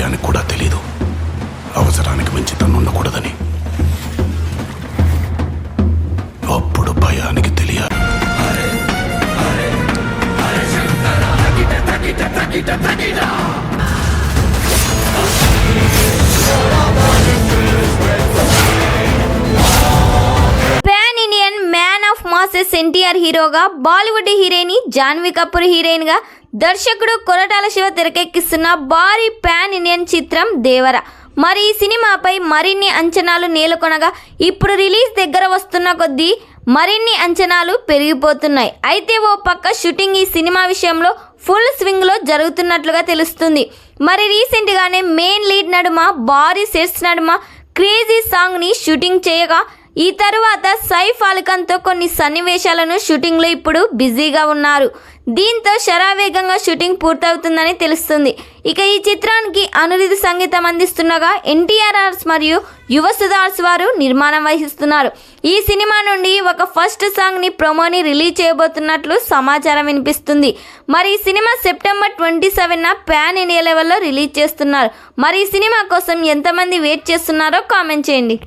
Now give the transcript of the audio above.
భయానికి కూడా తెలీదు అవసరానికి మించి తను ఉండకూడదని. అప్పుడు భయానికి తెలియాలి. Pan Indian man of masses NTR హీరోగా, బాలీవుడ్ హీరోయిన్ జాన్వీ కపూర్ హీరోయిన్ గా దర్శకుడు కొరటాల శివ తెరకెక్కిస్తున్న భారీ పాన్ ఇండియన్ చిత్రం దేవర. మరి ఈ సినిమాపై మరిన్ని అంచనాలు నెలకొనగా ఇప్పుడు రిలీజ్ దగ్గర వస్తున్న కొద్దీ మరిన్ని అంచనాలు పెరిగిపోతున్నాయి. అయితే ఓ పక్క షూటింగ్ ఈ సినిమా విషయంలో ఫుల్ స్వింగ్లో జరుగుతున్నట్లుగా తెలుస్తుంది. మరి రీసెంట్గానే మెయిన్ లీడ్ నడుమ భారీ సెట్స్ నడుమ క్రేజీ సాంగ్ని షూటింగ్ చేయగా ఈ తరువాత సైఫ్ అలీ ఖాన్తో కొన్ని సన్నివేశాలను షూటింగ్లో ఇప్పుడు బిజీగా ఉన్నారు. దీంతో శరావేగంగా షూటింగ్ పూర్తవుతుందని తెలుస్తుంది. ఇక ఈ చిత్రానికి అనిరుద్ధ్ సంగీతం అందిస్తుండగా ఎన్టీఆర్ ఆర్ట్స్ మరియు యువసుధ ఆర్ట్స్ వారు నిర్మాణం వహిస్తున్నారు. ఈ సినిమా నుండి ఒక ఫస్ట్ సాంగ్ని ప్రోమోని రిలీజ్ చేయబోతున్నట్లు సమాచారం వినిపిస్తుంది. మరి ఈ సినిమా సెప్టెంబర్ 27న పాన్ ఇండియా లెవెల్లో రిలీజ్ చేస్తున్నారు. మరి ఈ సినిమా కోసం ఎంతమంది వెయిట్ చేస్తున్నారో కామెంట్ చేయండి.